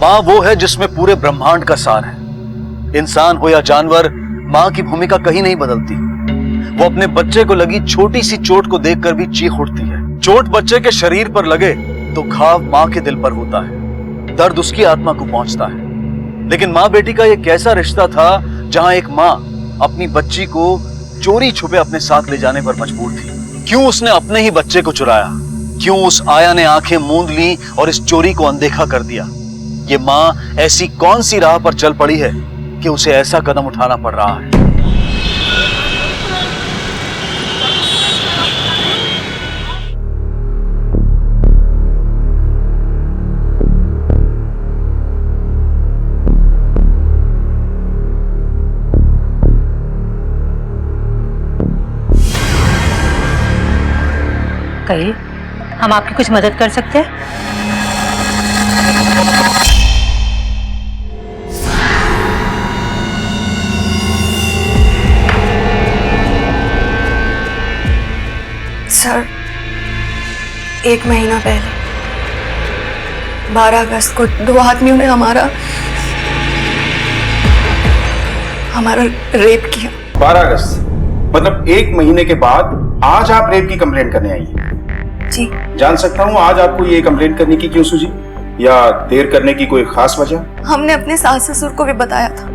माँ वो है जिसमें पूरे ब्रह्मांड का सार है। इंसान हो या जानवर, माँ की भूमिका कहीं नहीं बदलती। वो अपने बच्चे को लगी छोटी सी चोट को देखकर भी चीख उठती है। चोट बच्चे के शरीर पर लगे तो घाव माँ के दिल पर होता है, दर्द उसकी आत्मा को पहुंचता है। लेकिन माँ बेटी का एक ऐसा रिश्ता था जहां एक माँ अपनी बच्ची को चोरी छुपे अपने साथ ले जाने पर मजबूर थी। क्यों उसने अपने ही बच्चे को चुराया? क्यों उस आया ने आंखें मूंद ली और इस चोरी को अनदेखा कर दिया? ये माँ ऐसी कौन सी राह पर चल पड़ी है कि उसे ऐसा कदम उठाना पड़ रहा है? कहिए, हम आपकी कुछ मदद कर सकते हैं? सर, 1 महीना पहले 12 अगस्त को 2 आदमियों ने हमारा रेप किया। 12 अगस्त मतलब 1 महीने के बाद आज आप रेप की कंप्लेंट करने आई हैं? जी। जान सकता हूँ आज आपको ये कंप्लेंट करने की क्यों सूझी, या देर करने की कोई खास वजह? हमने अपने सास ससुर को भी बताया था,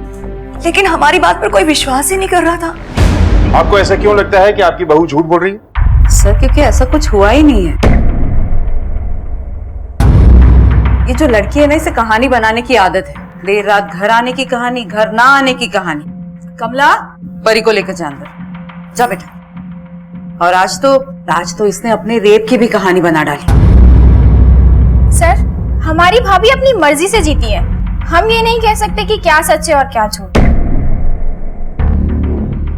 लेकिन हमारी बात पर कोई विश्वास ही नहीं कर रहा था। आपको ऐसा क्यों लगता है कि आपकी बहू झूठ बोल रही है? सर, क्योंकि ऐसा कुछ हुआ ही नहीं है। ये जो लड़की है ना, इसे कहानी बनाने की आदत है। देर रात घर आने की कहानी, घर ना आने की कहानी। कमला, परी को लेकर जा अंदर जा बेटा। और आज तो इसने अपने रेप की भी कहानी बना डाली। सर, हमारी भाभी अपनी मर्जी से जीती है। हम ये नहीं कह सकते कि क्या सच है और क्या झूठ।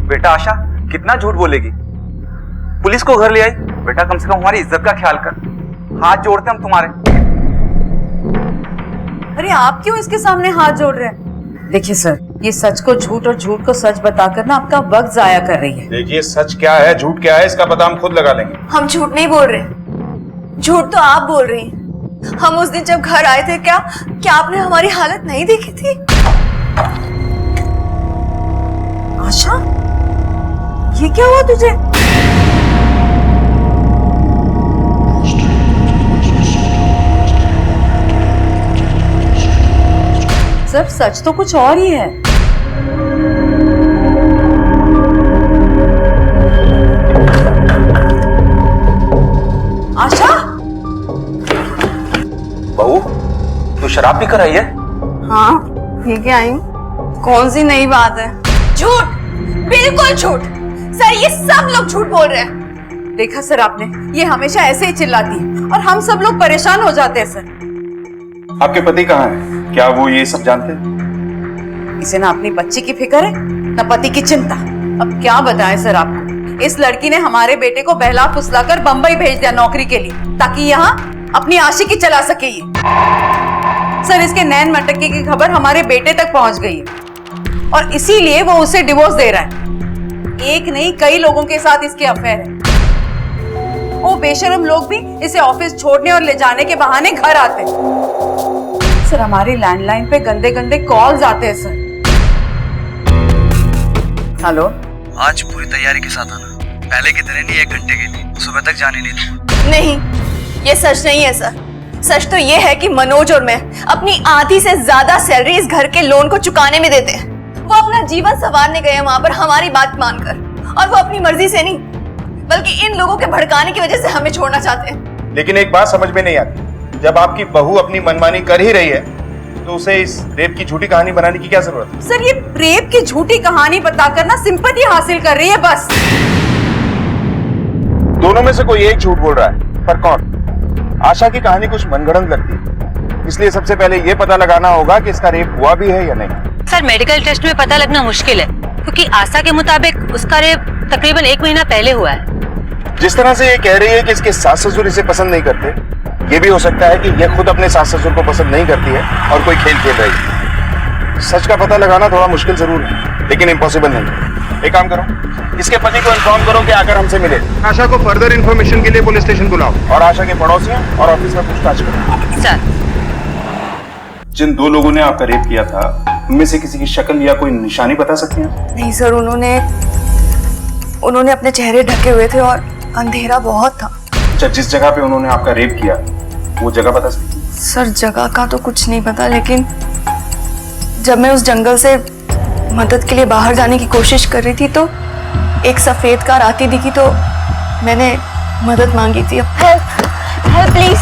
बेटा आशा, कितना झूठ बोलेगी? पुलिस को घर ले आई। बेटा कम से कम हमारी इज्जत का ख्याल कर। हाथ जोड़ते हम तुम्हारे। अरे आप क्यों इसके सामने हाथ जोड़ रहे हैं? देखिए सर, ये सच को झूठ और झूठ को सच बताकर ना आपका वक्त जाया कर रही है। देखिए, सच क्या है झूठ क्या है इसका पता हम खुद लगा लेंगे। हम झूठ नहीं बोल रहे, झूठ तो आप बोल रही हैं। हम उस दिन जब घर आए थे, क्या आपने हमारी हालत नहीं देखी थी? आशा, ये क्या हुआ तुझे? सर, सच तो कुछ और ही है। आशा, बहू, तू शराब पी कर आई है? हाँ, पी के आई हूँ। कौन सी नई बात है? झूठ, बिल्कुल झूठ। सर, ये सब लोग झूठ बोल रहे हैं। देखा सर आपने, ये हमेशा ऐसे ही चिल्लाती है और हम सब लोग परेशान हो जाते हैं। सर, आपके पति कहाँ हैं? क्या वो ये सब जानते हैं? इसे ना अपनी बच्ची की फिक्र है, ना पति की चिंता। अब क्या बताएं सर आपको, इस लड़की ने हमारे बेटे को बहला फुसलाकर बंबई भेज दिया नौकरी के लिए, ताकि यहाँ अपनी आशिकी चला सके ये। सर, इसके नैन मटके की खबर हमारे बेटे तक पहुंच गई है और इसीलिए वो उसे डिवोर्स दे रहा है। एक नहीं, कई लोगों के साथ इसके अफेयर है। वो बेशरम लोग भी इसे ऑफिस छोड़ने और ले जाने के बहाने घर आते हैं। सर, हमारी लैंडलाइन पे गंदे गंदे कॉल्स आते हैं सर। हेलो, आज पूरी तैयारी के साथ आना। पहले की तरह नहीं 1 घंटे के लिए, सुबह तक जाने नहीं दूंगा। नहीं, ये सच नहीं है सर। सच तो ये है कि मनोज और मैं अपनी आधी से ज्यादा सैलरी इस घर के लोन को चुकाने में देते हैं। वो अपना जीवन संवारने गए हैं वहां पर हमारी बात मानकर, और वो अपनी मर्जी से नहीं बल्कि इन लोगों के भड़काने की वजह से हमें छोड़ना चाहते हैं। लेकिन एक बात समझ में नहीं आती, जब आपकी बहू अपनी मनमानी कर ही रही है तो उसे इस रेप की झूठी कहानी बनाने की क्या जरूरत है? सर, ये रेप की झूठी कहानी बताकर ना सिंपैथी हासिल कर रही है बस। दोनों में से कोई एक झूठ बोल रहा है, पर कौन? आशा की कहानी कुछ मनगढ़ंत लगती है, इसलिए सबसे पहले ये पता लगाना होगा कि इसका रेप हुआ भी है या नहीं। सर, मेडिकल टेस्ट में पता लगना मुश्किल है, क्योंकि आशा के मुताबिक उसका रेप तकरीबन 1 महीना पहले हुआ है। जिस तरह से ये कह रही है कि इसके सास ससुर इसे पसंद नहीं करते, ये भी हो सकता है कि ये खुद अपने सास ससुर को पसंद नहीं करती है और कोई खेल खेल रही है। सच का पता लगाना थोड़ा मुश्किल जरूर है, लेकिन इम्पॉसिबल नहीं। एक काम करो, इसके पति को इन्फॉर्म करो कि आकर हमसे मिले। आशा को फर्दर इन्फॉर्मेशन के लिए पुलिस स्टेशन बुलाओ और आशा के पड़ोसियों और ऑफिस में पूछताछ करो। सर, जिन 2 लोगों ने आपका रेप किया था उनमें से किसी की शक्ल या कोई निशानी बता सकते हैं? नहीं सर, उन्होंने अपने चेहरे ढके हुए थे और अंधेरा बहुत था। अच्छा, जिस जगह पे उन्होंने आपका रेप किया वो जगह बता सकते हैं? सर जगह का तो कुछ नहीं पता, लेकिन जब मैं उस जंगल से मदद के लिए बाहर जाने की कोशिश कर रही थी तो एक सफेद कार आती दिखी, तो मैंने मदद मांगी थी। Help please.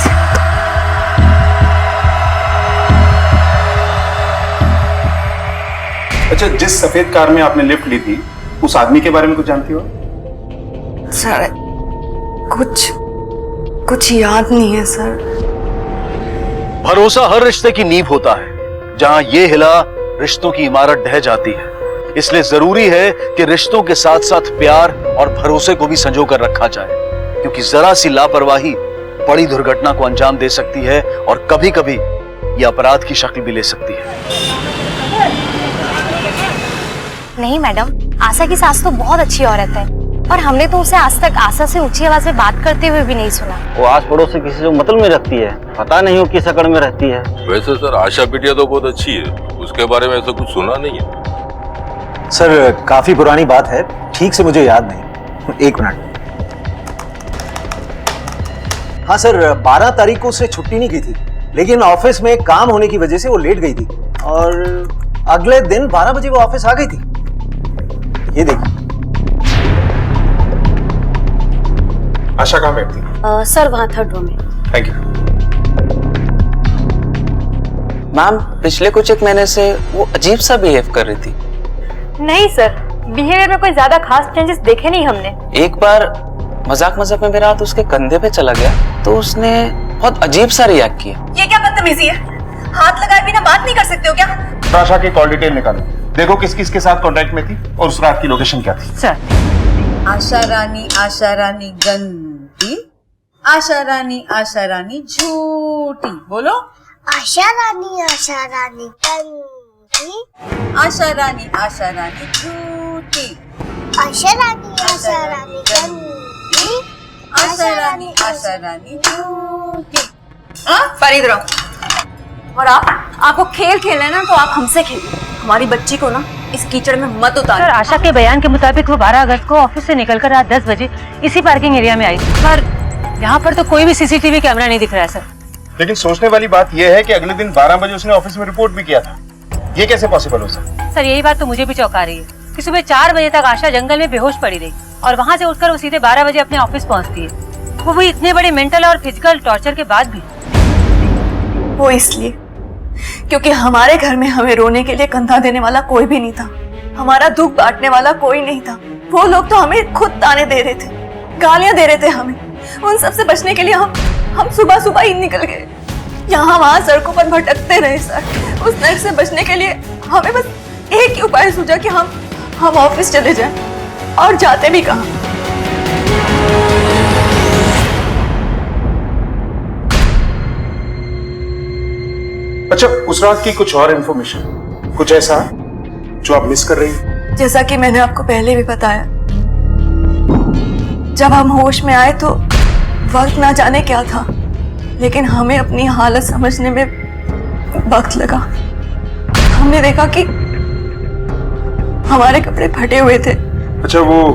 अच्छा, जिस सफेद कार में आपने लिफ्ट ली थी उस आदमी के बारे में कुछ जानती हो? सर कुछ याद नहीं है सर। भरोसा हर रिश्ते की नींव होता है। जहां ये हिला, रिश्तों की इमारत ढह जाती है। इसलिए जरूरी है कि रिश्तों के साथ साथ प्यार और भरोसे को भी संजो कर रखा जाए, क्योंकि जरा सी लापरवाही बड़ी दुर्घटना को अंजाम दे सकती है और कभी कभी ये अपराध की शक्ल भी ले सकती है। नहीं मैडम, आशा की सास तो बहुत अच्छी औरत है और हमने तो उसे आज तक आशा से ऊंची आवाज में बात करते हुए भी नहीं सुना। वो आस पड़ोस से किसी से मतलब में रखती है, पता नहीं वो किस अकड़ में रहती है। वैसे सर आशा बिटिया तो बहुत अच्छी है, उसके बारे में ऐसा कुछ सुना नहीं है। सर काफी पुरानी बात है, ठीक से मुझे याद नहीं। 1 मिनट। हाँ सर, 12 तारीख को उसने छुट्टी नहीं की थी, लेकिन ऑफिस में काम होने की वजह से वो लेट गई थी और अगले दिन 12 बजे वो ऑफिस आ गई थी। ये देखिए। आशा कहाँ बैठती? सर वहाँ 3rd रो में। Thank you. मैम, पिछले कुछ 1 महीने से वो अजीब सा बिहेव कर रही थी। नहीं सर, बिहेवियर में कोई ज्यादा खास चेंजेस देखे नहीं हमने। एक बार मजाक में मेरा हाथ उसके कंधे पे चला गया तो उसने बहुत अजीब सा रिएक्ट किया। ये क्या बदतमीजी है? हाथ लगाए बिना बात नहीं कर सकते हो क्या? आशा की कॉल डिटेल निकालो, देखो किस किस के साथ कांटेक्ट में थी और उस रात की लोकेशन क्या थी। सर, आशा रानी गंदी, आशा रानी झूठी। बोलो। आशा रानी गंदी, आशा रानी झूठी, आशा रानी गंदी, आशा रानी झूठी। फरीद रहो। और आपको खेल खेलना है ना तो आप हमसे खेलिए, हमारी बच्ची को ना इस कीचड़ में मत सर उतारो। आशा के बयान के मुताबिक वो 12 अगस्त को ऑफिस से निकलकर रात 10 बजे इसी पार्किंग एरिया में आई। पर यहाँ पर तो कोई भी सीसीटीवी कैमरा नहीं दिख रहा है सर। लेकिन सोचने वाली बात यह है कि अगले दिन 12 बजे उसने ऑफिस में रिपोर्ट भी किया था। ये कैसे पॉसिबल हो सकता है? सर यही बात तो मुझे भी चौंका रही है कि सुबह 4 बजे तक आशा जंगल में बेहोश पड़ी रही और वहाँ से उठकर वो सीधे 12 बजे अपने ऑफिस पहुँचती है, वो भी इतने बड़े मेंटल और फिजिकल टॉर्चर के बाद भी। वो इसलिए क्योंकि हमारे घर में हमें रोने के लिए कंधा देने वाला कोई भी नहीं था, हमारा दुख बांटने वाला कोई नहीं था। वो लोग तो हमें खुद ताने दे रहे थे, गालियां दे रहे थे हमें। उन सब से बचने के लिए हम सुबह ही निकल गए, यहाँ वहाँ सड़कों पर भटकते रहे सर। उस दर्द से बचने के लिए हमें बस एक ही उपाय सूझा कि हम ऑफिस चले जाएं, और जाते भी कहाँ। अच्छा, उस रात की कुछ और इन्फॉर्मेशन, कुछ ऐसा जो आप मिस कर रही हैं? जैसा कि मैंने आपको पहले भी बताया, जब हम होश में आए तो वक्त ना जाने क्या था, लेकिन हमें अपनी हालत समझने में वक्त लगा। हमने देखा कि हमारे कपड़े फटे हुए थे। अच्छा, वो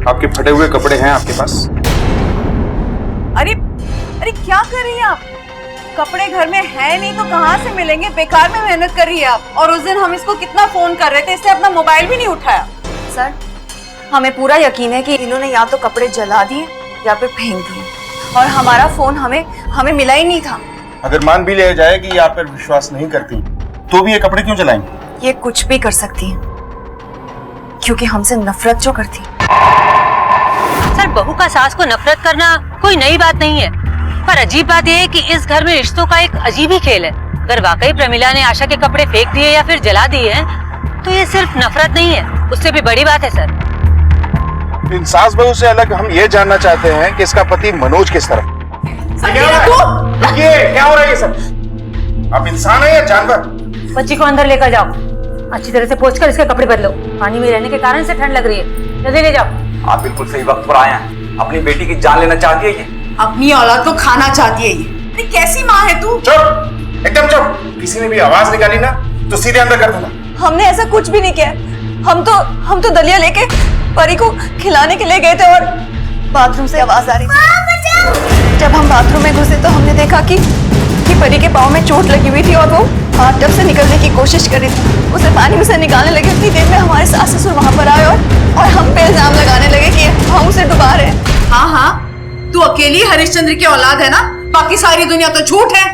आपके फटे हुए कपड़े हैं आपके पास? अरे क्या कर रही हैं आप? कपड़े घर में है नहीं तो कहाँ से मिलेंगे? बेकार में मेहनत कर रही है आप। और उस दिन हम इसको कितना फोन कर रहे थे, इसने अपना मोबाइल भी नहीं उठाया। सर, हमें पूरा यकीन है कि इन्होंने या तो कपड़े जला दिए या फिर फेंक दिए, और हमारा फोन हमें मिला ही नहीं था। अगर मान भी लिया जाए कि ये आप पर विश्वास नहीं करती, तो भी ये कपड़े क्यों जलाएंगे? ये कुछ भी कर सकती है, क्योंकि हमसे नफरत जो करती। सर, बहू का सास को नफरत करना कोई नई बात नहीं है, पर अजीब बात यह है कि इस घर में रिश्तों का एक अजीब ही खेल है। अगर वाकई प्रमिला ने आशा के कपड़े फेंक दिए या फिर जला दिए हैं, तो ये सिर्फ नफरत नहीं है, उससे भी बड़ी बात है सर। इन सास बहू से अलग हम ये जानना चाहते हैं कि इसका पति मनोज किस तरह। क्या हो रहा है ये सब? आप इंसान है या जानवर? बच्ची को अंदर लेकर जाओ, अच्छी तरह से पोंछकर इसके कपड़े बदलो। पानी में रहने के कारण से ठंड लग रही है, जल्दी ले जाओ। आप बिल्कुल सही वक्त पर आए हैं। अपनी बेटी की जान लेना चाहती है ये? अपनी औलाद को खाना चाहती है ये। कैसी माँ है तू? चुप! एकदम चुप। किसी ने भी आवाज निकाली ना तो सीधे अंदर कर दूंगा। हमने ऐसा कुछ भी नहीं किया। हम तो दलिया लेके परी को खिलाने के लिए गए थे और बाथरूम से आवाज आ रही थी। जब हम बाथरूम में घुसे तो हमने देखा कि परी के पाँव में चोट लगी हुई थी और वो हाथ टब से निकलने की कोशिश कर रही थी। उसे पानी में से निकालने लगे। उतनी देर में हमारे सास ससुर वहां पर आए और हम पे इल्जाम लगाने लगे कि हम उसे डुबा रहे हैं। हाँ, तू अकेली हरिश्चंद्र की औलाद है ना, बाकी सारी दुनिया तो झूठ है।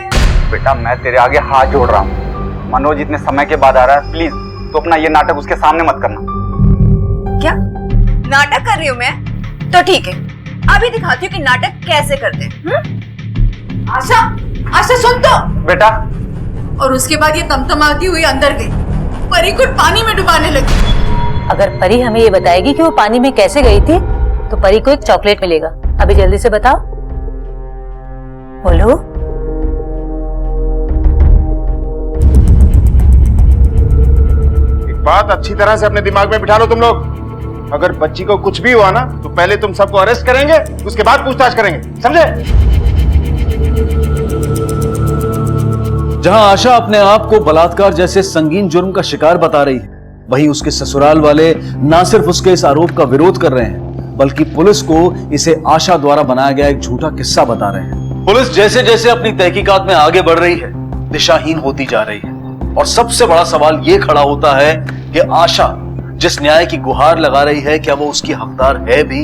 बेटा मैं तेरे आगे हाथ जोड़ रहा हूँ, मनोज इतने समय के बाद आ रहा है, प्लीज तो अपना ये नाटक उसके सामने मत करना। क्या नाटक कर रही हूँ मैं? तो ठीक है, अभी दिखाती हूँ कि नाटक कैसे करते हैं। आशा सुन तो बेटा। और उसके बाद ये तमतमाती हुई अंदर गई, परी को पानी में डुबाने लगी। अगर परी हमें ये बताएगी कि वो पानी में कैसे गई थी तो परी को एक चॉकलेट मिलेगा। अभी जल्दी से बताओ, बोलो। एक बात अच्छी तरह से अपने दिमाग में बिठा लो तुम लोग। अगर बच्ची को कुछ भी हुआ ना तो पहले तुम सबको अरेस्ट करेंगे, उसके बाद पूछताछ करेंगे, समझे? जहां आशा अपने आप को बलात्कार जैसे संगीन जुर्म का शिकार बता रही है, वहीं उसके ससुराल वाले न सिर्फ उसके इस आरोप का विरोध कर रहे हैं बल्कि पुलिस को इसे आशा द्वारा बनाया गया एक झूठा किस्सा बता रहे हैं। पुलिस जैसे जैसे अपनी तहकीकात में आगे बढ़ रही है, दिशाहीन होती जा रही है और सबसे बड़ा सवाल यह खड़ा होता है कि आशा जिस न्याय की गुहार लगा रही है, क्या वो उसकी हकदार है भी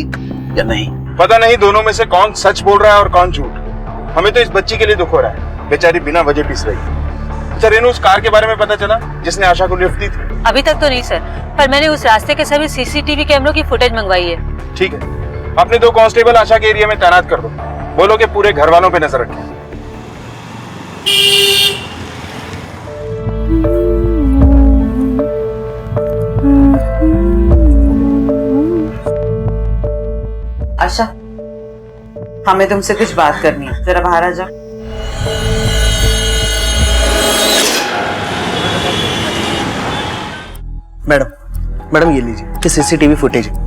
या नहीं? पता नहीं दोनों में से कौन सच बोल रहा है और कौन झूठ। हमें तो इस बच्ची के लिए दुख हो रहा है, बेचारी बिना वजह पिस रही है। अच्छा रेनू, उस कार के बारे में पता चला जिसने आशा को लिफ्ट दी थी? अभी तक तो नहीं सर, पर मैंने उस रास्ते के सभी सीसीटीवी कैमरों की फुटेज मंगवाई है। ठीक है, अपने 2 कांस्टेबल आशा के एरिया में तैनात कर दो। बोलो कि पूरे घर वालों पे नजर रखें। आशा, हमें तुमसे कुछ बात करनी है, जरा बाहर आ जाओ। मैडम ये लीजिए, ये सीसीटीवी फुटेज है।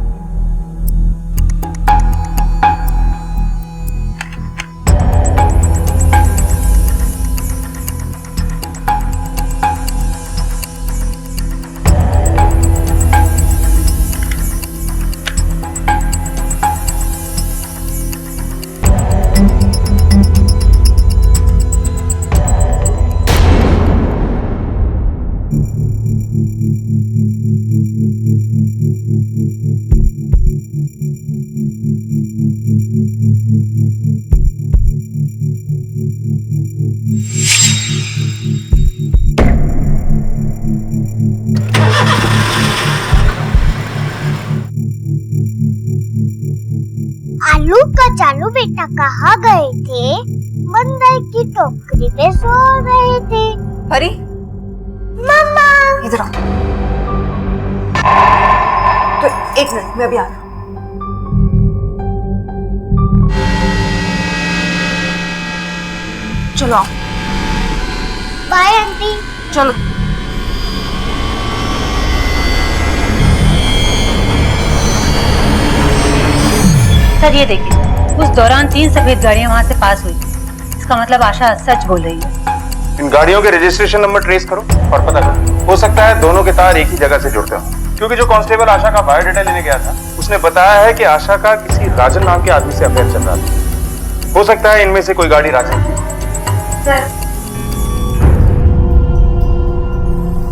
आलू कचालू बेटा कहाँ गए थे? बंदर की टोकरी में सो रहे थे। परी, मम्मा इधर आओ। तो 1 मिनट, मैं अभी आ रहा हूँ। चलो आओ। Bye aunty. चलो। सर ये देखिए, उस दौरान 3 सफेद गाड़ियां वहां से पास हुई। इसका मतलब आशा सच बोल रही है। इन गाड़ियों के रजिस्ट्रेशन नंबर ट्रेस करो और पता करो। हो सकता है दोनों के तार एक ही जगह से जुड़ते हो, क्योंकि जो कांस्टेबल आशा का बायोडाटा लेने गया था उसने बताया है कि आशा का किसी राजन नाम के आदमी से अफेयर चल रहा था। हो सकता है इनमें से कोई गाड़ी राजन की।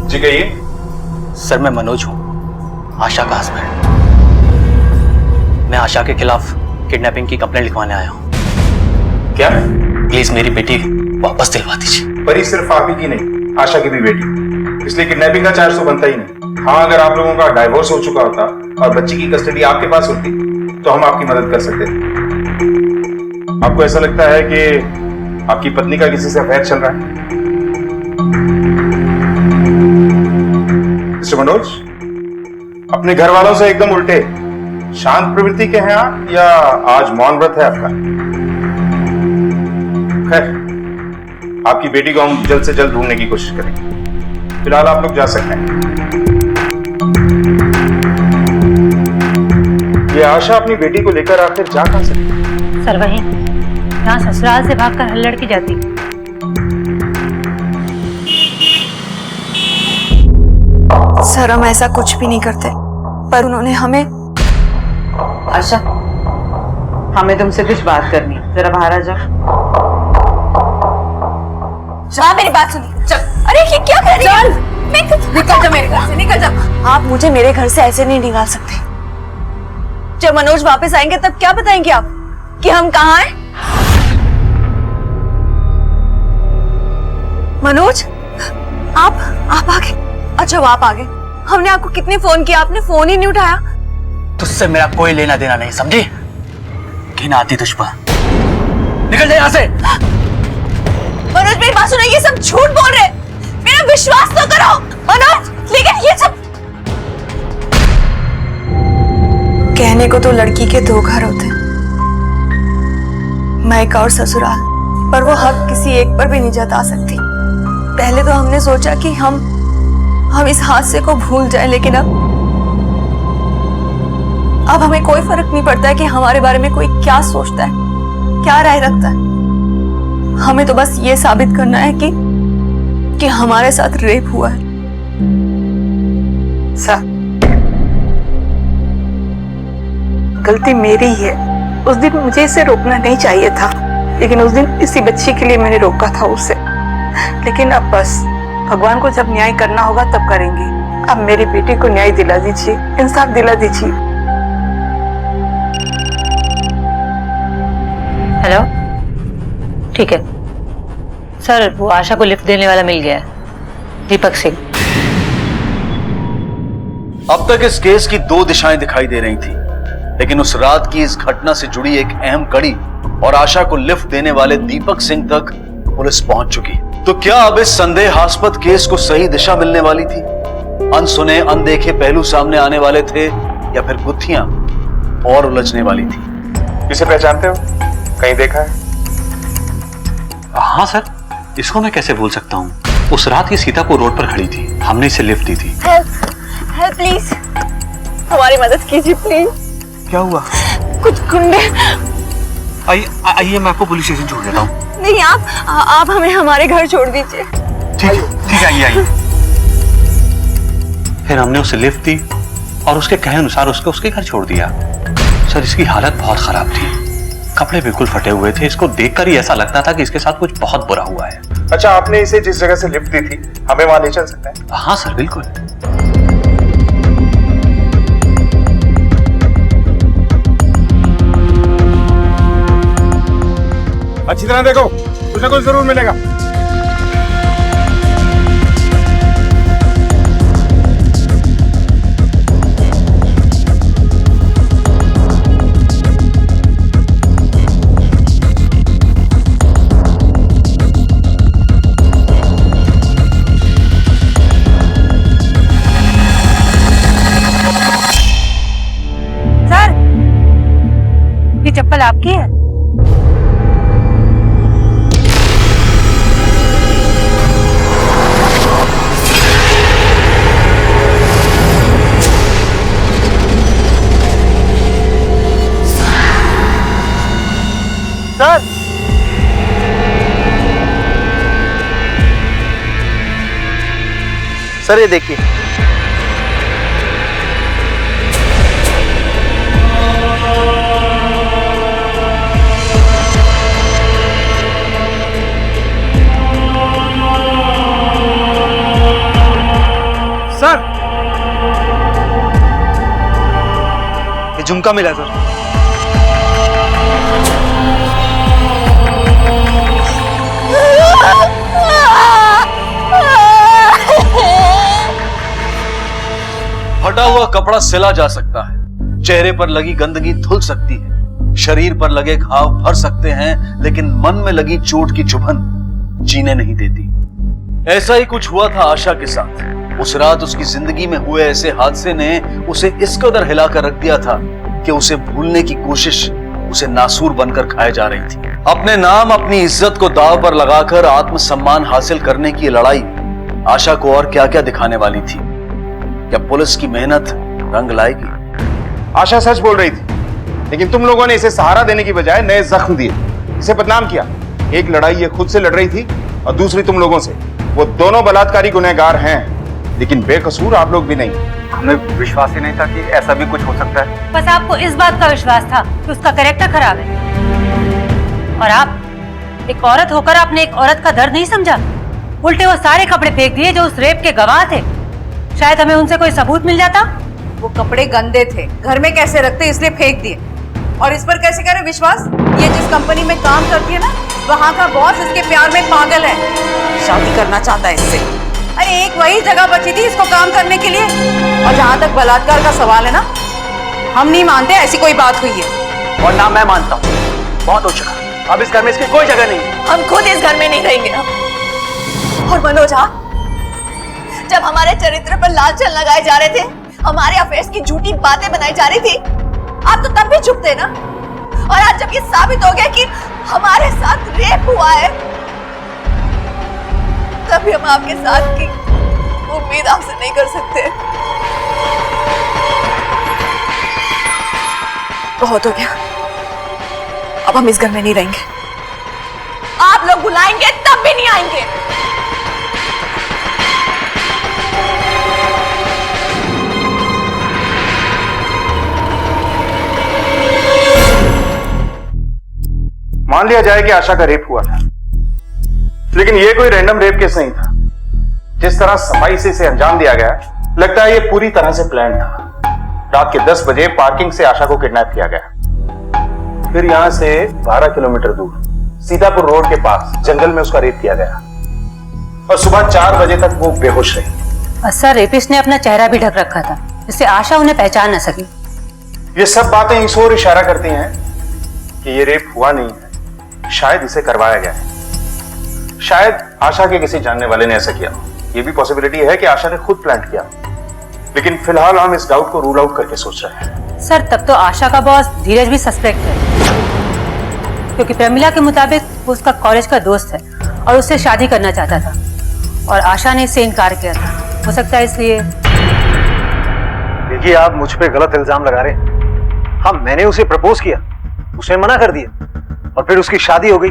जी कहिए। सर मैं मनोज हूँ, आशा का हस्बैंड। मैं आशा के खिलाफ किडनैपिंग की कंप्लेंट लिखवाने आया हूँ। क्या? प्लीज मेरी बेटी वापस दिलवा दीजिए। परी सिर्फ आप ही की नहीं, आशा की भी बेटी, इसलिए किडनैपिंग का चार्ज तो बनता ही नहीं। हाँ, अगर आप लोगों का डाइवोर्स हो चुका होता और बच्ची की कस्टडी आपके पास होती तो हम आपकी मदद कर सकते थे। आपको ऐसा लगता है कि आपकी पत्नी का किसी से अफेयर चल रहा है? मिस्टर मनोज, अपने घर वालों से एकदम उल्टे शांत प्रवृत्ति के हैं आप या आज मौन व्रत है आपका? खैर, आपकी बेटी को हम जल्द से जल्द ढूंढने की कोशिश करेंगे। फिलहाल आप लोग जा सकते हैं। ये आशा अपनी बेटी को लेकर आखिर जा कहां सकती? सर वहीं, जहाँ ससुराल से भागकर हल्लड़ की जाती। सर हम ऐसा कुछ भी नहीं करते, पर उन्होंने हमें। आशा, हमें तुमसे कुछ बात करनी, जरा बाहर आ जाओ। हाँ मेरी बात सुनिए। चल। अरे ये क्या कर रही है? निकल जा मेरे घर से, निकल जा। आप मुझे मेरे घर से ऐसे नहीं निकाल सकते। जब मनोज वापस आएंगे तब क्या बताएंगे आप कि हम कहाँ हैं? मनोज, आप आ गए? अच्छा आप आ गए। हमने आपको कितने फोन किया, आपने फोन ही नहीं उठाया। तुझसे मेरा कोई लेना देना नहीं, समझी? घिन आती तुझ पर। निकल जा यहाँ से। मनोज मेरी बात सुनो, ये सब झूठ बोल रहे, मेरा विश्वास तो करो मनोज। लेकिन ये सब कहने को तो लड़की के दो घर होते, मायका और ससुराल, पर वो हक किसी एक पर भी नहीं जता सकती। पहले तो हमने सोचा कि हम इस हादसे को भूल जाएं, लेकिन अब हमें कोई फर्क नहीं पड़ता है कि हमारे बारे में कोई क्या सोचता है, क्या राय रखता है। हमें तो बस ये साबित करना है कि हमारे साथ रेप हुआ है। गलती मेरी ही है। उस दिन मुझे इसे रोकना नहीं चाहिए था, लेकिन उस दिन इसी बच्ची के लिए मैंने रोका था उसे। लेकिन अब बस भगवान को जब न्याय करना होगा तब करेंगे। अब मेरी बेटी को न्याय दिला दीजिए, इंसाफ दिला दीजिए। हेलो, ठीक है सर, वो आशा को लिफ्ट देने वाला मिल गया है, दीपक सिंह। अब तक इस केस की दो दिशाएं दिखाई दे रही थी, लेकिन उस रात की इस घटना से जुड़ी एक अहम कड़ी और आशा को लिफ्ट देने वाले दीपक सिंह तक पुलिस पहुंच चुकी। तो क्या अब इस संदेहास्पद केस को सही दिशा मिलने वाली थी? अनसुने अनदेखे पहलू सामने आने वाले थे, या फिर गुत्थियां और उलझने वाली थी? इसे पहचानते हो? कहीं देखा है? हाँ सर, इसको मैं कैसे भूल सकता हूँ। उस रात ये सीता को रोड पर खड़ी थी, हमने इसे लिफ्ट दी थी। हेल्प प्लीज, हमारी मदद कीजिए प्लीज। क्या हुआ? कुछ गुंडे। आइए मैं आपको पुलिस स्टेशन छोड़ देता हूँ। नहीं, आप हमें हमारे घर छोड़ दीजिए। ठीक है, आइए। फिर हमने उसे लिफ्ट दी और उसके कहे अनुसार उसके घर छोड़ दिया। सर, इसकी हालत बहुत खराब थी, कपड़े बिल्कुल फटे हुए थे। इसको देखकर ही ऐसा लगता था कि इसके साथ कुछ बहुत बुरा हुआ है। अच्छा, आपने इसे जिस जगह से लिफ्ट दी थी, हमें वहां ले चल सकते हैं? हाँ सर, बिल्कुल। अच्छी तरह देखो, कुछ ना कुछ जरूर मिलेगा। सर, ये चप्पल आपकी है? सर, सर ये देखिए। सर, ये झुमका मिला सर। फटा हुआ कपड़ा सिला जा सकता है, चेहरे पर लगी गंदगी धुल सकती है, शरीर पर लगे घाव भर सकते हैं, लेकिन मन में लगी चोट की चुभन जीने नहीं देती। ऐसा ही कुछ हुआ था आशा के साथ। उस रात उसकी जिंदगी में हुए ऐसे हादसे ने उसे इस कदर हिलाकर रख दिया था कि उसे भूलने की कोशिश उसे नासूर बनकर खाए जा रही थी। अपने नाम, अपनी इज्जत को दांव पर लगाकर आत्मसम्मान हासिल करने की लड़ाई आशा को और क्या क्या दिखाने वाली थी। क्या पुलिस की मेहनत रंग लाएगी? आशा सच बोल रही थी, लेकिन तुम लोगों ने इसे सहारा देने की बजाय नए जख्म दिए, इसे बदनाम किया। एक लड़ाई ये खुद से लड़ रही थी और दूसरी तुम लोगों से। वो दोनों बलात्कारी गुनहगार हैं, लेकिन बेकसूर आप लोग भी नहीं। हमें विश्वास ही नहीं था कि ऐसा भी कुछ हो सकता है। बस आपको इस बात का विश्वास था कि उसका कैरेक्टर खराब है, और आप एक औरत होकर आपने एक औरत का दर्द नहीं समझा। उल्टे वो सारे कपड़े फेंक दिए जो उस रेप के गवाह थे। शायद हमें उनसे कोई सबूत मिल जाता। वो कपड़े गंदे थे, घर में कैसे रखते इसलिए फेंक दिए। और इस पर कैसे करें विश्वास? ये जिस कंपनी में काम करती है ना, वहाँ का बॉस इसके प्यार में पागल है, शादी करना चाहता है इससे। अरे एक वही जगह बची थी इसको काम करने के लिए। और जहाँ तक बलात्कार का सवाल है ना, हम नहीं मानते ऐसी कोई बात हुई है। और ना मैं मानता हूँ, बहुत हो चुका। अब इस घर में इसकी कोई जगह नहीं है। हम खुद इस घर में नहीं रहेंगे। और मनोज हाँ, जब हमारे चरित्र पर लांछन लगाए जा रहे थे, हमारे अफेयर्स की झूठी बातें बनाई जा रही थी, आप तो तब भी चुप थे ना। और आज जब ये साबित हो गया कि हमारे साथ रेप हुआ है, तभी हम आपके साथ की उम्मीद आपसे नहीं कर सकते। बहुत हो गया, अब हम इस घर में नहीं रहेंगे। आप लोग बुलाएंगे तब भी नहीं आएंगे। मान लिया जाए कि आशा का रेप हुआ था, लेकिन यह कोई रैंडम रेप केस नहीं था। जिस तरह सफाई से इसे अंजाम दिया गया, लगता है यह पूरी तरह से प्लान था। रात के 10 बजे पार्किंग से आशा को किडनैप किया गया, फिर यहां से 12 किलोमीटर दूर सीतापुर रोड के पास जंगल में उसका रेप किया गया, और सुबह 4 बजे तक वो बेहोश रही। सर, रेपिस्ट ने अपना चेहरा भी ढक रखा था, जिससे आशा उन्हें पहचान न सकी। ये सब बातें इस ओर इशारा करती हैं कि ये रेप हुआ नहीं है, शायद इसे करवाया गया है। शायद आशा के किसी जानने वाले ने ऐसा किया। ये भी पॉसिबिलिटी है कि आशा ने खुद प्लान किया, लेकिन फिलहाल हम इस डाउट को रूल आउट करके सोच रहे हैं। सर, तब तो आशा का बॉस धीरज भी सस्पेक्ट है, क्योंकि प्रमिला के मुताबिक वो उसका कॉलेज का दोस्त है और उससे शादी करना चाहता था, और आशा ने इससे इनकार किया था। हो सकता है इसलिए। देखिए, आप मुझ पे गलत इल्जाम लगा रहे हैं। हाँ, मैंने उसे प्रपोज किया, उसने मना कर दिया, और फिर उसकी शादी हो गई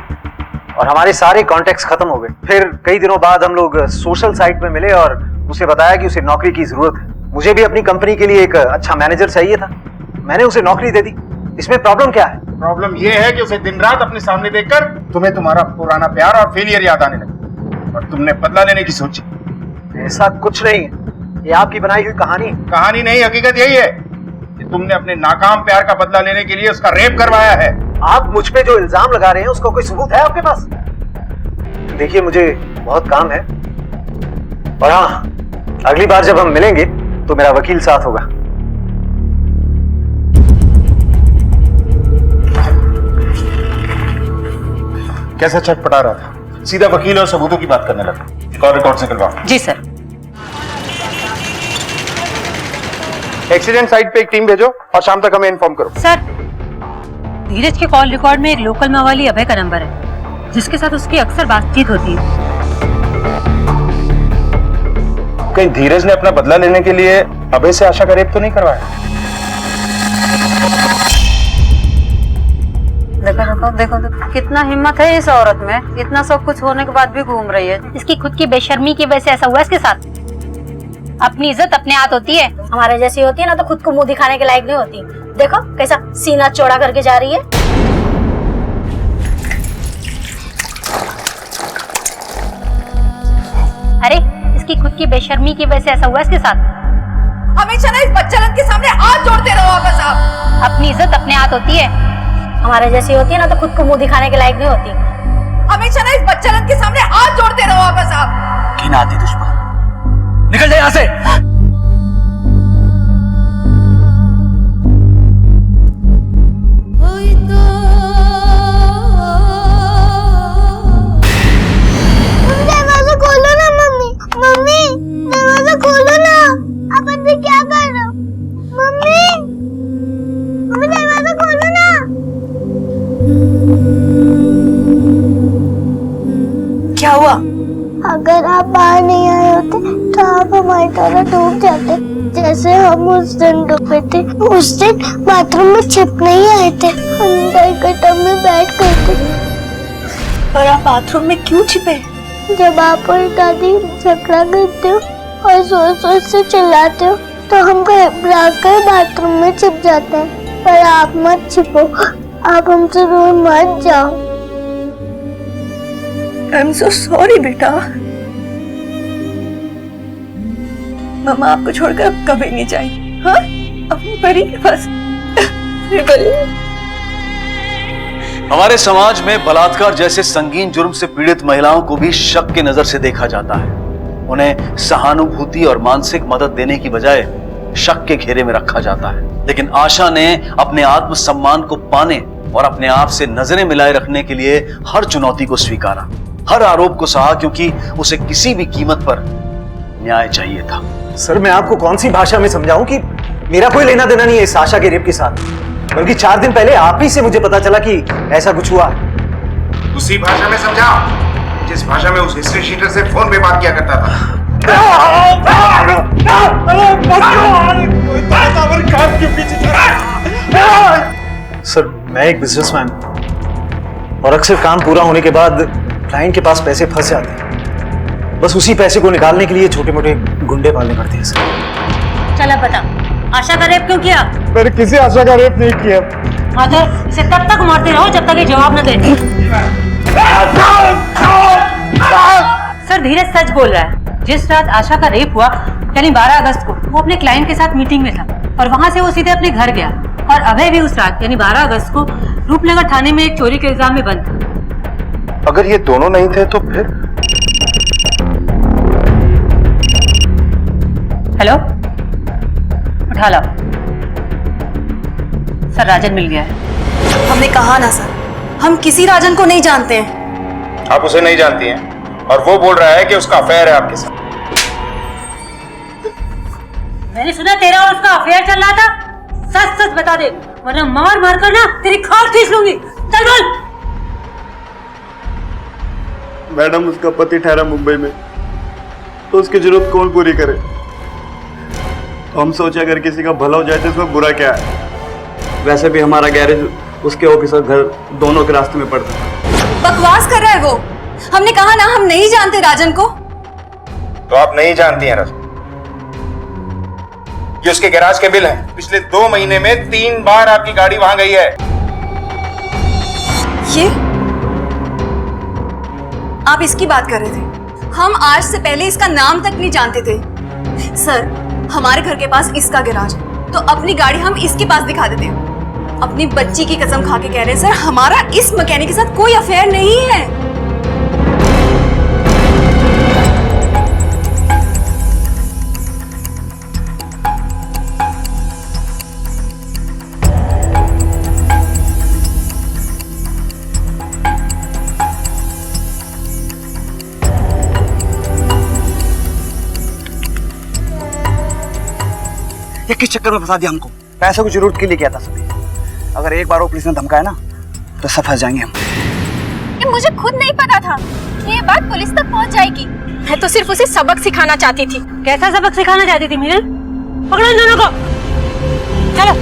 और हमारे सारे कॉन्टेक्ट्स खत्म हो गए। फिर कई दिनों बाद हम लोग सोशल साइट में मिले और उसे बताया कि उसे नौकरी की जरूरत है। मुझे भी अपनी कंपनी के लिए एक अच्छा मैनेजर चाहिए था, मैंने उसे नौकरी दे दी। इसमें प्रॉब्लम क्या है? प्रॉब्लम यह है कि उसे दिन रात अपने सामने देखकर तुम्हें तुम्हारा पुराना प्यार और फेलियर याद आने लगा, और तुमने बदला लेने की सोची। ऐसा कुछ नहीं है, ये आपकी बनाई हुई कहानी। कहानी नहीं, हकीकत यही है कि तुमने अपने नाकाम प्यार का बदला लेने के लिए उसका रेप करवाया है। आप मुझ पे जो इल्जाम लगा रहे हैं उसका कोई सबूत है आपके पास? देखिए, मुझे बहुत काम है, और हाँ, अगली बार जब हम मिलेंगे तो मेरा वकील साथ होगा। कैसा चटपटा रहा था, सीधा वकील और सबूतों की बात करने लगा। कॉल रिकॉर्ड से निकलवाओ। जी सर। एक्सीडेंट साइट पे एक टीम भेजो और शाम तक हमें इन्फॉर्म करो। सर, धीरज के कॉल रिकॉर्ड में एक लोकल मवाली अभय का नंबर है, जिसके साथ उसकी अक्सर बातचीत होती है। कहीं धीरज ने अपना बदला लेने के लिए अभय से आशा का रेप तो नहीं करवाया? देखो, कितना हिम्मत है इस औरत में, इतना सब कुछ होने के बाद भी घूम रही है। इसकी खुद की बेशर्मी की वजह से ऐसा हुआ इसके साथ। अपनी इज्जत अपने हाथ होती है, हमारे जैसी होती है ना तो खुद को मुंह दिखाने के लायक नहीं होती। देखो कैसा सीना चौड़ा करके जा रही है। अरे, इसकी खुद की बेशर्मी की वजह से ऐसा हुआ इसके साथ। हमेशा ना इस बच्चालन के सामने हाथ जोड़ते रहो बस आप। अपनी इज्जत अपने हाथ होती है, हमारे जैसी होती है ना तो खुद को मुंह दिखाने के लायक नहीं होती। हमेशा ना इस बच्चालन के सामने हाथ जोड़ते रहो बस आप। घिन आती दुश्मन, निकल जाए यहाँ से। दरवाजा खोलो ना मम्मी, मम्मी दरवाजा खोलो ना। आप अंदर क्या कर रहे हो? मम्मी, मम्मी दरवाजा खोलो ना। क्या हुआ? अगर आप बाहर नहीं आए होते तो आप हमारी तरह डूब जाते, जैसे हम उस दिन डूबे थे। उस दिन बाथरूम में छिप नहीं आए थे, अंदर के टब में बैठ गए थे। और आप बाथरूम में क्यों छिपे? जब आप और दादी झगड़ा करते हो और जोर जोर से चिल्लाते हो तो हम घबरा कर बाथरूम में छिप जाते हैं। पर आप मत छिपो, आप हमसे दूर मत जाओ। आई एम सो सॉरी बेटा। मम्मा आपको छोड़कर अब कभी नहीं जाएगी। हाँ, अपनी परी के पास। हमारे समाज में बलात्कार जैसे संगीन जुर्म से पीड़ित महिलाओं को भी शक की नजर से देखा जाता है। उन्हें सहानुभूति और मानसिक मदद देने की बजाय शक के घेरे में रखा जाता है। लेकिन आशा ने अपने आत्मसम्मान को पाने और अपने आप से नजरें मिलाए रखने के लिए हर चुनौती को स्वीकारा, हर आरोप को सहा, क्योंकि उसे किसी भी कीमत पर न्याय चाहिए था। सर, मैं आपको कौन सी भाषा में समझाऊं कि मेरा कोई लेना देना नहीं है इस आशा के रेप के साथ। बल्कि 4 दिन पहले आप ही से मुझे पता चला कि ऐसा कुछ हुआ है। उसी भाषा में समझाओ जिस भाषा में उस हिस्ट्री शीटर से फोन पे बात किया करता था। सर, मैं एक बिजनेसमैन और अक्सर काम पूरा होने के बाद क्लाइंट के पास पैसे फंस जाते हैं। बस उसी पैसे को निकालने के लिए छोटे मोटे गुंडे पालने पड़ते हैं सर। चल अब बता, आशा का रेप क्यों किया? मैंने किसी आशा का रेप नहीं किया। आदर, इसे तब तक मारते रहो जब तक ये जवाब न दे। सर, धीरज सच बोल रहा है। जिस रात आशा का रेप हुआ यानी 12 अगस्त को वो अपने क्लाइंट के साथ मीटिंग में था और वहां से वो सीधे अपने घर गया। और अभय भी उस रात यानी 12 अगस्त को रूपनगर थाने में एक चोरी के इल्जाम में बंद था। अगर ये दोनों नहीं थे तो फिर? हेलो, उठा लो। सर, राजन मिल गया है। हमने कहा ना सर, हम किसी राजन को नहीं जानते हैं। आप उसे नहीं जानती हैं और वो बोल रहा है कि उसका अफेयर है आपके साथ। मैंने सुना तेरा और उसका अफेयर चल रहा था। सच सच बता दे, वरना मार मार कर ना तेरी खाल खींच लूंगी। चल बोल। मैडम, उसका पति ठहरा मुंबई में, तो उसकी जरूरत कौन पूरी करे? तो हम सोचे अगर किसी का भला हो जाए तो इसमें बुरा क्या है। वैसे भी हमारा गैरेज उसके ऑफिस और घर दोनों के रास्ते में पड़ता है। बकवास कर रहा है वो। हमने कहा ना, हम नहीं जानते राजन को। तो आप नहीं जानती हैं राजन? ये उसके गैराज के बिल हैं। पिछले 2 महीने में 3 बार आपकी गाड़ी वहां गई है। ये आप इसकी बात कर रहे थे? हम आज से पहले इसका नाम तक नहीं जानते थे। सर, हमारे घर के पास इसका गैराज है तो अपनी गाड़ी हम इसके पास दिखा देते हैं। अपनी बच्ची की कसम खा के कह रहे हैं सर, हमारा इस मैकेनिक के साथ कोई अफेयर नहीं है। ये किस चक्कर में फंसा दिया हमको? पैसे की जरूरत के लिए किया था सभी। अगर एक बार वो पुलिस ने धमकाया ना तो सब फंस जाएंगे हम। ये मुझे खुद नहीं पता था कि ये बात पुलिस तक पहुंच जाएगी। मैं तो सिर्फ उसे सबक सिखाना चाहती थी। कैसा सबक सिखाना चाहती थी मीनल? पकड़ो इन दोनों को। चलो।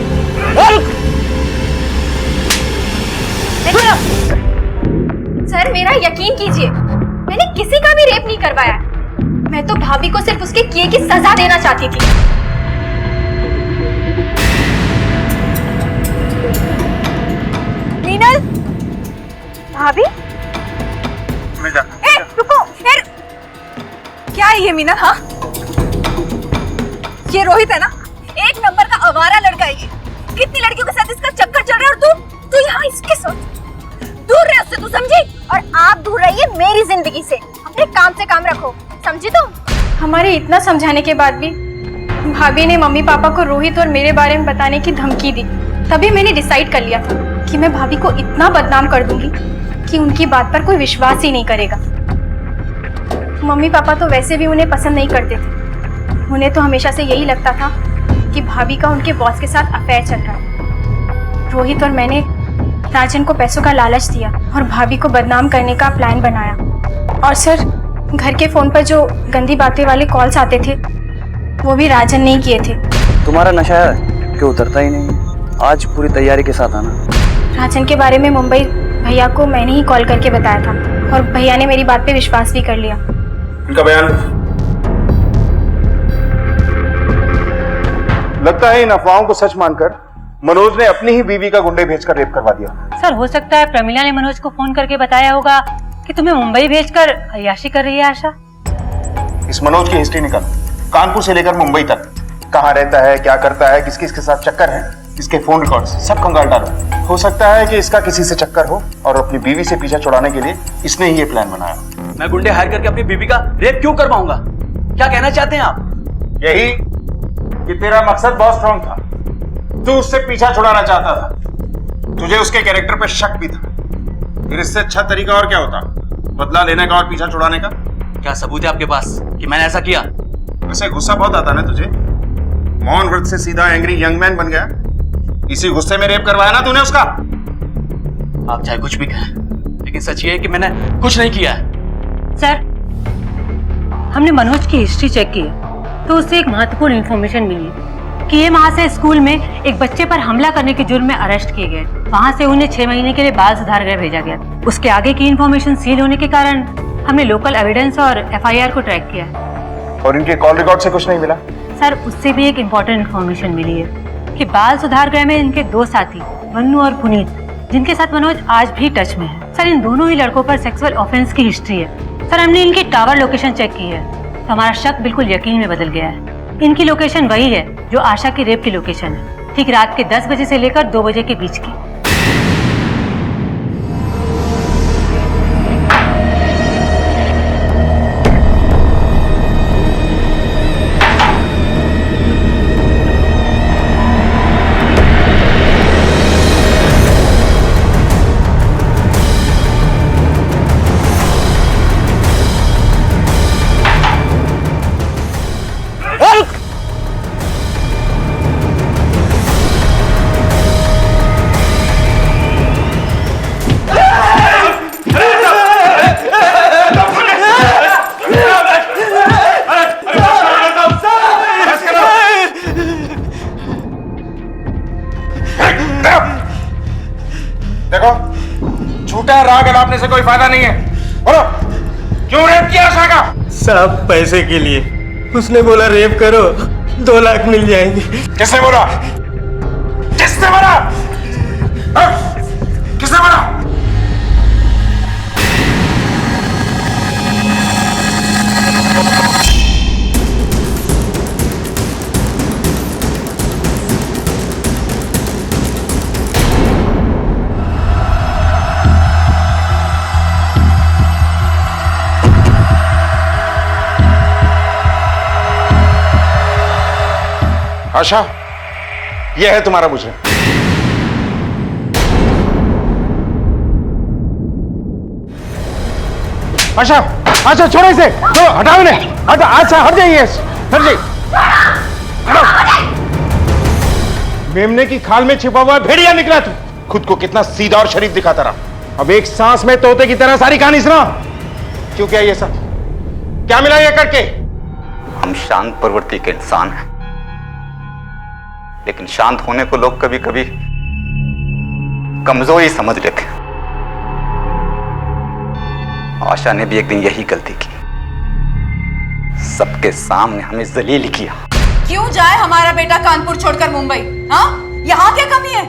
सर, मेरा यकीन कीजिए, मैंने किसी का भी रेप नहीं करवाया। मैं तो भाभी को सिर्फ उसके किए की सजा देना चाहती थी। मीनल, भाभी, रुको। क्या है ये मीनल? हाँ, ये रोहित है ना? 1 नंबर का आवारा लड़का है ये। कितनी लड़कियों के साथ इसका चक्कर चल रहा है और तू यहाँ इसके साथ। दूर रहे उससे, तू समझी? और आप दूर रहिए मेरी जिंदगी से। अपने काम से काम रखो, समझी तुम? हमारे इतना समझाने के बाद भी भाभी ने मम्मी पापा को रोहित और मेरे बारे में बताने की धमकी दी। तभी मैंने डिसाइड कर लिया था कि मैं भाभी को इतना बदनाम कर दूंगी कि उनकी बात पर कोई विश्वास ही नहीं करेगा। मम्मी पापा तो वैसे भी उन्हें पसंद नहीं करते थे। उन्हें तो हमेशा से यही लगता था कि भाभी का उनके बॉस के साथ अफेयर चल रहा है। रोहित और मैंने राजन को पैसों का लालच दिया और भाभी को बदनाम करने का प्लान बनाया। और सर, घर के फोन पर जो गंदी बातें वाले कॉल्स आते थे वो भी राजन ने किए थे। तुम्हारा नशा है कि उतरता ही नहीं। आज पूरी तैयारी के साथ आना। राजन के बारे में मुंबई भैया को मैंने ही कॉल करके बताया था और भैया ने मेरी बात पे विश्वास भी कर लिया। इनका बयान। लगता है इन अफवाहों को सच मानकर मनोज ने अपनी ही बीवी का गुंडे भेजकर रेप करवा दिया। सर हो सकता है प्रमिला ने मनोज को फोन करके बताया होगा कि तुम्हें मुंबई भेजकर अय्याशी कर रही है आशा। इस मनोज की हिस्ट्री निकाल, कानपुर से लेकर मुंबई तक, कहाँ रहता है, क्या करता है, किस किस के साथ चक्कर है, इसके फोन रिकॉर्ड्स सब कंगाल डालो। हो सकता है कि इसका किसी से चक्कर हो और अपनी बीवी से पीछा छुड़ाने के लिए इसने ही ये प्लान बनाया। मैं गुंडे हायर करके अपनी बीवी का रेप क्यों करवाऊंगा? क्या कहना चाहते हैं आप? यही कि तेरा मकसद बहुत स्ट्रांग था, तू उससे पीछा छुड़ाना चाहता था, तुझे उसके कैरेक्टर पे शक भी था। फिर इससे अच्छा तरीका और क्या होता, बदला लेने का और पीछा छुड़ाने का? क्या सबूत है आपके पास कि मैंने ऐसा किया? वैसे गुस्सा बहुत आता ना तुझे, मौन व्रत से सीधा एंग्री यंग मैन बन गया। इसी गुस्से में रेप करवाया ना तूने उसका। आप चाहे कुछ भी कहें, लेकिन सच ये है कि मैंने कुछ नहीं किया है। सर हमने मनोज की हिस्ट्री चेक की तो उससे एक महत्वपूर्ण इंफॉर्मेशन मिली कि ये वहाँ से स्कूल में एक बच्चे पर हमला करने के जुर्म में अरेस्ट किए गए। वहाँ से उन्हें 6 महीने के लिए बाल सुधार गृह भेजा गया। उसके आगे की इंफॉर्मेशन सील होने के कारण हमने लोकल एविडेंस और FIR को ट्रैक किया। और इनके कॉल रिकॉर्ड से कुछ नहीं मिला? सर उससे भी एक इम्पोर्टेंट इंफॉर्मेशन मिली है कि बाल सुधार गृह में इनके 2 साथी मन्नू और पुनीत, जिनके साथ मनोज आज भी टच में है। सर इन दोनों ही लड़कों पर सेक्सुअल ऑफेंस की हिस्ट्री है। सर हमने इनकी टावर लोकेशन चेक की है तो हमारा शक बिल्कुल यकीन में बदल गया है। इनकी लोकेशन वही है जो आशा की रेप की लोकेशन है, ठीक रात के 10 बजे से लेकर 2 बजे के बीच की। देखो, झूठा राग अड़ापने से कोई फायदा नहीं है। बोलो, क्यों रेप किया आशा का? साहब पैसे के लिए। उसने बोला रेप करो 2 लाख मिल जाएंगे। किसने बोला? किसने बोला? किसने बोला? आशा, यह है तुम्हारा मुजरिम। आशा, आशा छोड़ो इसे, तो हटाओ इन्हें, हटा, आशा हट जाइए, हट जाइए। मेमने की खाल में छिपा हुआ भेड़िया निकला तू। खुद को कितना सीधा और शरीफ दिखाता रहा, अब एक सांस में तोते की तरह सारी कहानी सुना। क्यों किया ये सब? क्या मिला ये करके? हम शांत प्रवृत्ति के इंसान हैं, लेकिन शांत होने को लोग कभी कभी कमजोरी समझ लेते हैं। आशा ने भी एक दिन यही गलती की, सबके सामने हमें जलील किया। क्यों जाए हमारा बेटा कानपुर छोड़कर मुंबई? हाँ, यहाँ क्या कमी है?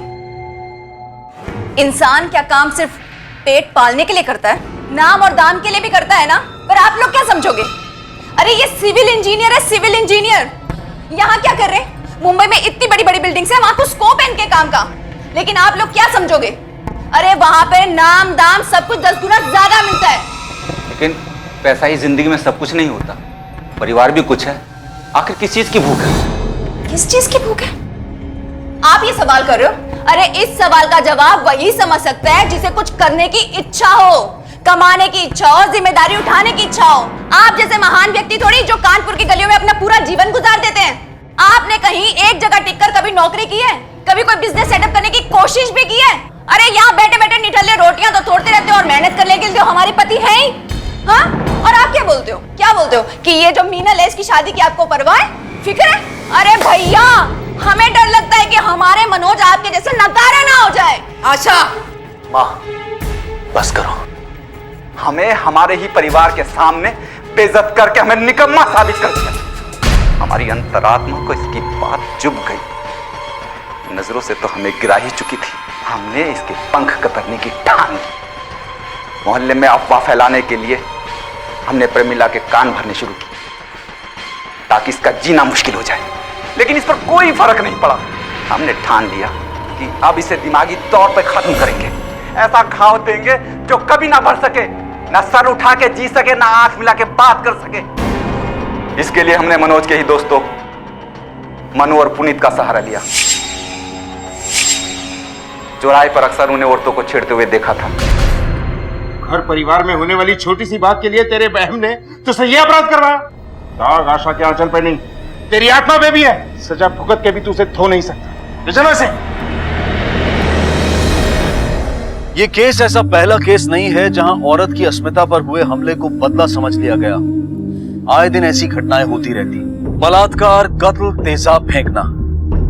इंसान क्या काम सिर्फ पेट पालने के लिए करता है? नाम और दाम के लिए भी करता है ना। पर आप लोग क्या समझोगे? अरे ये सिविल इंजीनियर है, सिविल इंजीनियर। यहाँ क्या कर रहे हैं? मुंबई में इतनी बड़ी बड़ी बिल्डिंग्स है, वहां तो स्कोप है इनके काम का। लेकिन आप लोग क्या समझोगे? अरे वहां पे नाम दाम सब कुछ 10 गुना ज्यादा मिलता है। लेकिन पैसा ही जिंदगी में सब कुछ नहीं होता, परिवार भी कुछ है। आखिर किस चीज की भूख है? किस चीज की भूख है? आप ये सवाल कर रहे हो? अरे इस सवाल का जवाब वही समझ सकता है जिसे कुछ करने की इच्छा हो, कमाने की इच्छा हो, जिम्मेदारी उठाने की इच्छा हो। आप जैसे महान व्यक्ति थोड़ी जो कानपुर की गलियों में अपना पूरा जीवन गुजार देते हैं। आपने कहीं एक जगह टिककर कभी नौकरी की है? कभी कोई बिजनेस सेटअप करने की कोशिश भी की है? अरे यहाँ बैठे बैठे निठल्ले रोटियां तो तोड़ते रहते हो और मेहनत करने के लिए जो हमारे पति हैं ही। हाँ? और आप क्या बोलते हो? क्या बोलते हो कि ये जो मीनल है इसकी शादी की आपको परवाह है, फिक्र है? अरे भैया, हमें डर लगता है कि हमारे मनोज आपके जैसे नकारा ना हो जाए। आशा, माँ बस करो, हमें हमारे ही परिवार के सामने बेइज्जत करके हमें निकम्मा साबित कर दिया। हमारी अंतरात्मा को इसकी बात चुभ गई। नजरों से तो हमें गिरा ही चुकी थी। हमने इसके पंख कतरने की ठान ली। मोहल्ले में अफवाह फैलाने के लिए हमने प्रमिला के कान भरने शुरू किए ताकि इसका जीना मुश्किल हो जाए, लेकिन इस पर कोई फर्क नहीं पड़ा। हमने ठान लिया कि अब इसे दिमागी तौर पर खत्म करेंगे, ऐसा घाव देंगे जो कभी ना बढ़ सके, ना सर उठा के जी सके, ना आंख मिला के बात कर सके। इसके लिए हमने मनोज के ही दोस्तों मनु और पुनीत का सहारा लिया। चौराहे पर अक्सर उन्हें औरतों को छेड़ते हुए देखा था। घर परिवार में होने वाली छोटी सी बात के लिए तेरे बहन ने तुझसे यह अपराध करवाया। दाग आशा के आंचल पे नहीं, तेरी आत्मा पे भी है। सजा भुगत के भी तू उसे धो नहीं सकता। चलो से। ये केस ऐसा पहला केस नहीं है जहां औरत की अस्मिता पर हुए हमले को बदला समझ लिया गया। आए दिन ऐसी घटनाएं होती रहती। बलात्कार, कत्ल, तेजाब फेंकना,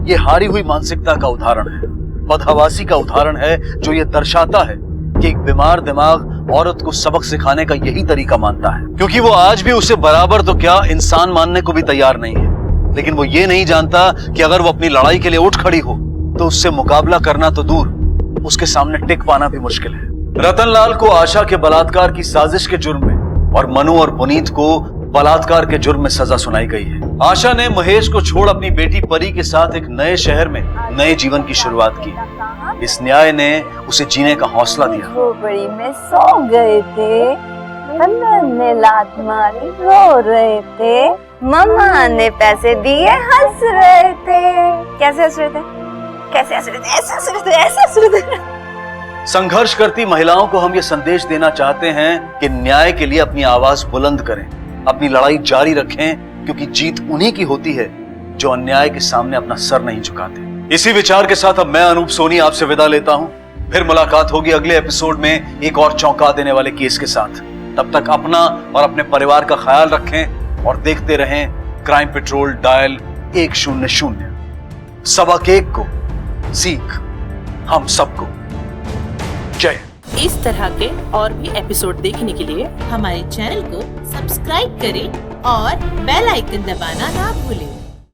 ये हारी हुई मानसिकता का उदाहरण है, बदहवासी का उदाहरण है, जो ये दर्शाता है कि एक बीमार दिमाग औरत को सबक सिखाने का यही तरीका मानता है, क्योंकि वो आज भी उसे बराबर तो क्या इंसान मानने को भी तैयार नहीं है। लेकिन वो ये नहीं जानता कि अगर वो अपनी लड़ाई के लिए उठ खड़ी हो तो उससे मुकाबला करना तो दूर, उसके सामने टिक पाना भी मुश्किल है। रतनलाल को आशा के बलात्कार की साजिश के जुर्म में और मनु और पुनीत को बलात्कार के जुर्म में सजा सुनाई गई है। आशा ने महेश को छोड़ अपनी बेटी परी के साथ एक नए शहर में नए जीवन की शुरुआत की। इस न्याय ने उसे जीने का हौसला दिया। झोपड़ी में सो गए थे, ने लात मारी, रो रहे थे, मम्मा ने पैसे दिए, हंस रहे थे। कैसे हंस रहे थे? कैसे हंस रहे थे? ऐसे हंस रहे थे, ऐसे हंस रहे थे। संघर्ष करती महिलाओं को हम ये संदेश देना चाहते हैं कि न्याय के लिए अपनी आवाज बुलंद करें, अपनी लड़ाई जारी रखें, क्योंकि जीत उन्हीं की होती है जो अन्याय के सामने अपना सर नहीं झुकाते। इसी विचार के साथ अब मैं अनूप सोनी आपसे विदा लेता हूं। फिर मुलाकात होगी अगले एपिसोड में एक और चौंका देने वाले केस के साथ। तब तक अपना और अपने परिवार का ख्याल रखें और देखते रहें क्राइम पेट्रोल डायल 100। सबक एक को सीख हम सबको। जय। इस तरह के और भी एपिसोड देखने के लिए हमारे चैनल को सब्सक्राइब करें और बेल आइकन दबाना ना भूलें।